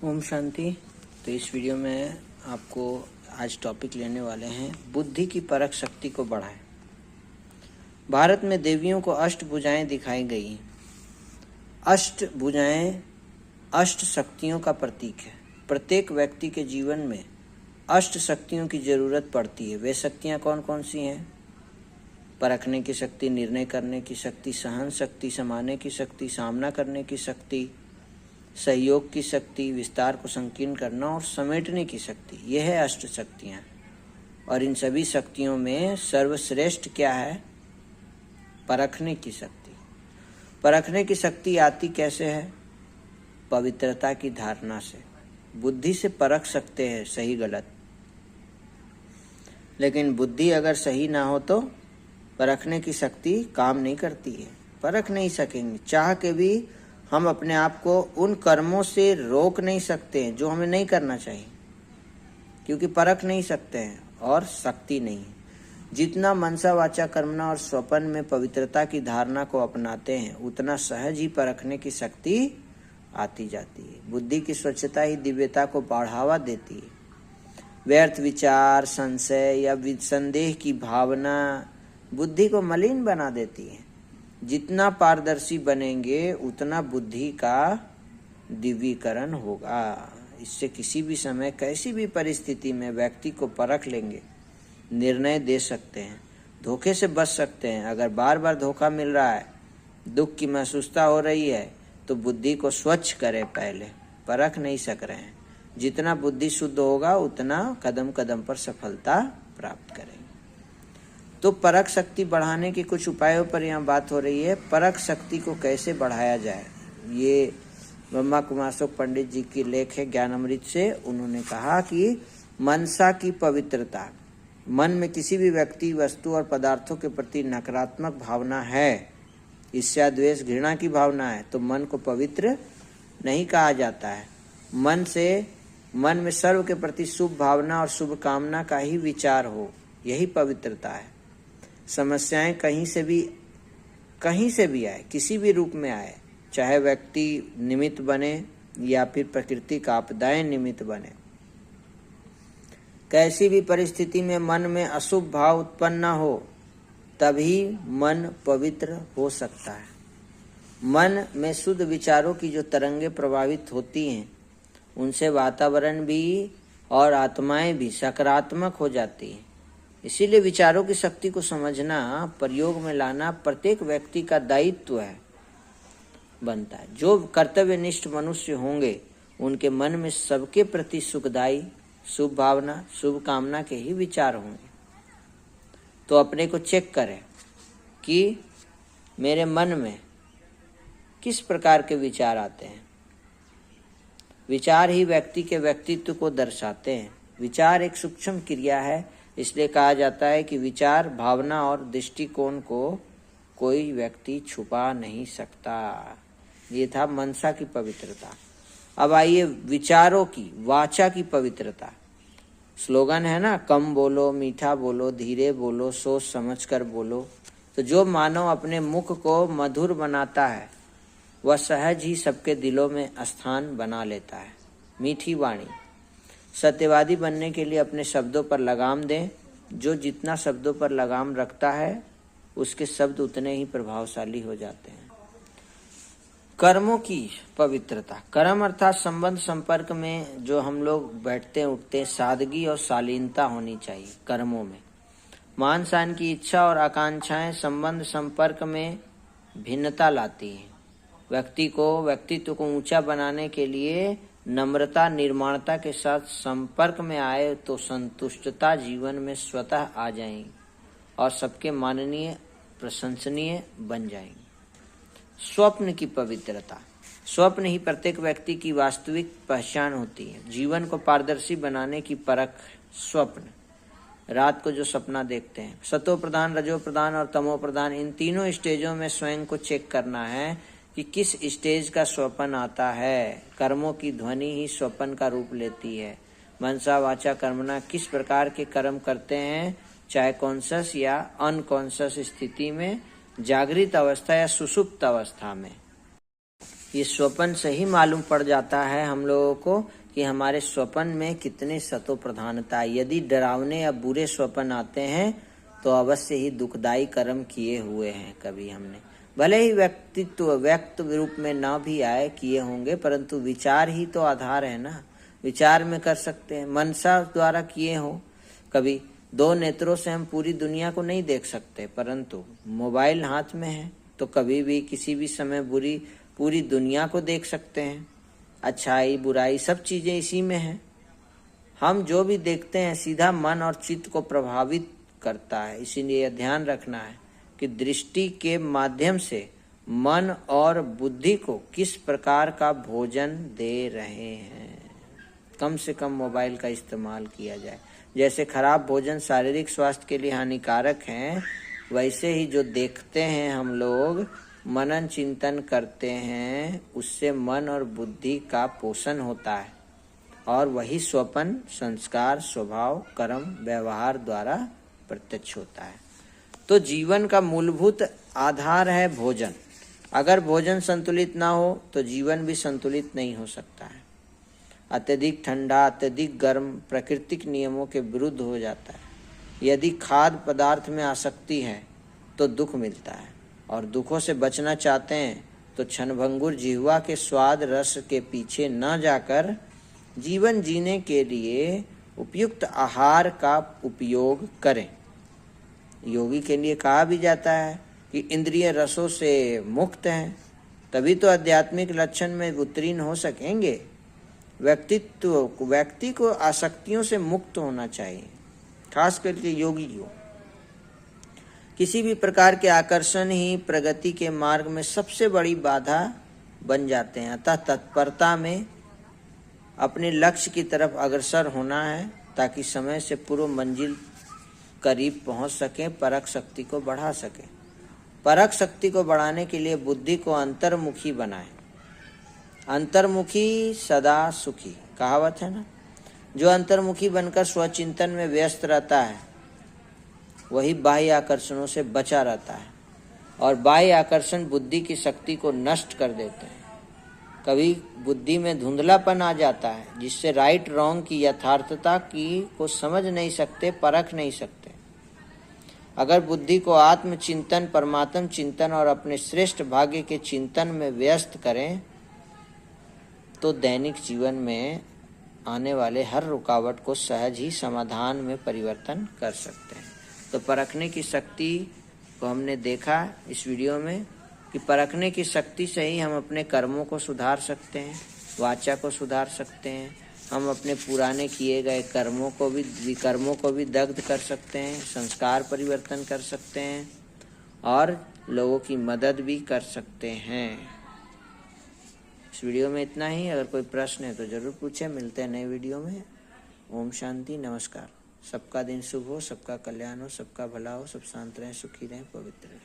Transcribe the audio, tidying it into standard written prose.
ओम शांति। तो इस वीडियो में आपको आज टॉपिक लेने वाले हैं बुद्धि की परख शक्ति को बढ़ाएं। भारत में देवियों को अष्ट भुजाएं दिखाई गई। अष्ट भुजाएं अष्ट शक्तियों का प्रतीक है। प्रत्येक व्यक्ति के जीवन में अष्ट शक्तियों की जरूरत पड़ती है। वे शक्तियां कौन कौन सी हैं? परखने की शक्ति, निर्णय करने की शक्ति, सहन शक्ति, समाने की शक्ति, सामना करने की शक्ति, सहयोग की शक्ति, विस्तार को संकीर्ण करना और समेटने की शक्ति। यह है अष्ट शक्तियाँ। और इन सभी शक्तियों में सर्वश्रेष्ठ क्या है? परखने की शक्ति। परखने की शक्ति आती कैसे है? पवित्रता की धारणा से। बुद्धि से परख सकते हैं सही गलत, लेकिन बुद्धि अगर सही ना हो तो परखने की शक्ति काम नहीं करती है। परख नहीं सकेंगे। चाह के भी हम अपने आप को उन कर्मों से रोक नहीं सकते हैं जो हमें नहीं करना चाहिए, क्योंकि परख नहीं सकते हैं और शक्ति नहीं है। जितना मनसा वाचा कर्मणा और स्वपन में पवित्रता की धारणा को अपनाते हैं, उतना सहज ही परखने की शक्ति आती जाती है। बुद्धि की स्वच्छता ही दिव्यता को बढ़ावा देती है। व्यर्थ विचार, संशय या संदेह की भावना बुद्धि को मलिन बना देती है। जितना पारदर्शी बनेंगे उतना बुद्धि का दिव्यीकरण होगा। इससे किसी भी समय, कैसी भी परिस्थिति में व्यक्ति को परख लेंगे, निर्णय दे सकते हैं, धोखे से बच सकते हैं। अगर बार बार धोखा मिल रहा है, दुख की महसूसता हो रही है, तो बुद्धि को स्वच्छ करें। पहले परख नहीं सक रहे हैं। जितना बुद्धि शुद्ध होगा उतना कदम कदम पर सफलता प्राप्त करेंगे। तो परख शक्ति बढ़ाने के कुछ उपायों पर यहाँ बात हो रही है। परख शक्ति को कैसे बढ़ाया जाए, ये ब्रह्मा कुमार पंडित जी की लेख है ज्ञानामृत से। उन्होंने कहा कि मनसा की पवित्रता। मन में किसी भी व्यक्ति, वस्तु और पदार्थों के प्रति नकारात्मक भावना है, ईर्ष्या, द्वेष, घृणा की भावना है, तो मन को पवित्र नहीं कहा जाता है। मन में सर्व के प्रति शुभ भावना और शुभ कामना का ही विचार हो, यही पवित्रता है। समस्याएं कहीं से भी आए, किसी भी रूप में आए, चाहे व्यक्ति निमित्त बने या फिर प्रकृति का आपदाएं निमित्त बने, कैसी भी परिस्थिति में मन में अशुभ भाव उत्पन्न न हो, तभी मन पवित्र हो सकता है। मन में शुद्ध विचारों की जो तरंगें प्रभावित होती हैं, उनसे वातावरण भी और आत्माएं भी सकारात्मक हो जाती हैं। इसीलिए विचारों की शक्ति को समझना, प्रयोग में लाना प्रत्येक व्यक्ति का दायित्व बनता है। जो कर्तव्यनिष्ठ मनुष्य होंगे, उनके मन में सबके प्रति सुखदायी, शुभ भावना, शुभ कामना के ही विचार होंगे। तो अपने को चेक करें कि मेरे मन में किस प्रकार के विचार आते हैं। विचार ही व्यक्ति के व्यक्तित्व को दर्शाते हैं। विचार एक सूक्ष्म क्रिया है, इसलिए कहा जाता है कि विचार, भावना और दृष्टिकोण को कोई व्यक्ति छुपा नहीं सकता। ये था मनसा की पवित्रता। अब आइए विचारों की, वाचा की पवित्रता। स्लोगन है ना, कम बोलो, मीठा बोलो, धीरे बोलो, सोच समझ कर बोलो। तो जो मानव अपने मुख को मधुर बनाता है, वह सहज ही सबके दिलों में स्थान बना लेता है। मीठी वाणी। सत्यवादी बनने के लिए अपने शब्दों पर लगाम दें। जो जितना शब्दों पर लगाम रखता है, उसके शब्द उतने ही प्रभावशाली हो जाते हैं। कर्मों की पवित्रता। कर्म अर्थात संबंध संपर्क में जो हम लोग बैठते उठते, सादगी और शालीनता होनी चाहिए कर्मों में। मान शान की इच्छा और आकांक्षाएं संबंध संपर्क में भिन्नता लाती हैं। व्यक्तित्व को ऊंचा बनाने के लिए नम्रता, निर्माणता के साथ संपर्क में आए तो संतुष्टता जीवन में स्वतः आ जाएगी और सबके माननीय, प्रशंसनीय बन जाएंगे। स्वप्न की पवित्रता। स्वप्न ही प्रत्येक व्यक्ति की वास्तविक पहचान होती है। जीवन को पारदर्शी बनाने की परख स्वप्न। रात को जो सपना देखते हैं, सतो प्रधान, रजो प्रधान और तमो प्रधान, इन तीनों स्टेजों में स्वयं को चेक करना है कि किस स्टेज का स्वप्न आता है। कर्मों की ध्वनि ही स्वप्न का रूप लेती है। मनसा वाचा कर्मणा, किस प्रकार के कर्म करते हैं, चाहे कॉन्शस या अनकॉन्शस स्थिति में, जागृत अवस्था या सुषुप्त अवस्था में। ये स्वप्न से ही मालूम पड़ जाता है हम लोगों को कि हमारे स्वप्न में कितने सतो प्रधानता है। यदि डरावने या बुरे स्वप्न आते हैं तो अवश्य ही दुखदायी कर्म किए हुए हैं कभी हमने, भले ही व्यक्त रूप में ना भी आए किए होंगे, परंतु विचार ही तो आधार है ना, विचार में कर सकते हैं। मनसा द्वारा किए हो, कभी 2 नेत्रों से हम पूरी दुनिया को नहीं देख सकते, परंतु मोबाइल हाथ में है तो कभी भी किसी भी समय पूरी दुनिया को देख सकते हैं। अच्छाई बुराई सब चीजें इसी में है। हम जो भी देखते हैं सीधा मन और चित्त को प्रभावित करता है। इसीलिए ध्यान रखना है कि दृष्टि के माध्यम से मन और बुद्धि को किस प्रकार का भोजन दे रहे हैं। कम से कम मोबाइल का इस्तेमाल किया जाए। जैसे खराब भोजन शारीरिक स्वास्थ्य के लिए हानिकारक है, वैसे ही जो देखते हैं हम लोग, मनन चिंतन करते हैं, उससे मन और बुद्धि का पोषण होता है और वही स्वप्न संस्कार स्वभाव कर्म व्यवहार द्वारा प्रत्यक्ष होता है। तो जीवन का मूलभूत आधार है भोजन। अगर भोजन संतुलित ना हो तो जीवन भी संतुलित नहीं हो सकता है। अत्यधिक ठंडा अत्यधिक गर्म प्राकृतिक नियमों के विरुद्ध हो जाता है। यदि खाद्य पदार्थ में आसक्ति है तो दुख मिलता है, और दुखों से बचना चाहते हैं तो क्षणभंगुर जिह्वा के स्वाद रस के पीछे न जाकर जीवन जीने के लिए उपयुक्त आहार का उपयोग करें। योगी के लिए कहा भी जाता है कि इंद्रिय रसों से मुक्त हैं, तभी तो आध्यात्मिक लक्षण में उत्तीर्ण हो सकेंगे। व्यक्ति को आसक्तियों से मुक्त होना चाहिए, खास करके योगी को। किसी भी प्रकार के आकर्षण ही प्रगति के मार्ग में सबसे बड़ी बाधा बन जाते हैं। अतः तत्परता में अपने लक्ष्य की तरफ अग्रसर होना है ताकि समय से पूर्व मंजिल करीब पहुंच सके, परख शक्ति को बढ़ा सके। परख शक्ति को बढ़ाने के लिए बुद्धि को अंतर्मुखी बनाएं। अंतर्मुखी सदा सुखी, कहावत है ना। जो अंतर्मुखी बनकर स्वचिंतन में व्यस्त रहता है वही बाह्य आकर्षणों से बचा रहता है, और बाह्य आकर्षण बुद्धि की शक्ति को नष्ट कर देते हैं। कभी बुद्धि में धुंधलापन आ जाता है जिससे राइट रॉन्ग की यथार्थता को समझ नहीं सकते, परख नहीं सकते। अगर बुद्धि को आत्मचिंतन परमात्म चिंतन और अपने श्रेष्ठ भाग्य के चिंतन में व्यस्त करें तो दैनिक जीवन में आने वाले हर रुकावट को सहज ही समाधान में परिवर्तन कर सकते हैं। तो परखने की शक्ति को हमने देखा इस वीडियो में कि परखने की शक्ति से ही हम अपने कर्मों को सुधार सकते हैं, वाचा को सुधार सकते हैं। हम अपने पुराने किए गए कर्मों को भी दग्ध कर सकते हैं, संस्कार परिवर्तन कर सकते हैं और लोगों की मदद भी कर सकते हैं। इस वीडियो में इतना ही। अगर कोई प्रश्न है तो जरूर पूछें। मिलते हैं नए वीडियो में। ओम शांति, नमस्कार। सबका दिन शुभ हो, सबका कल्याण हो, सबका भला हो, सब शांत रहें, सुखी रहें, पवित्र रहें।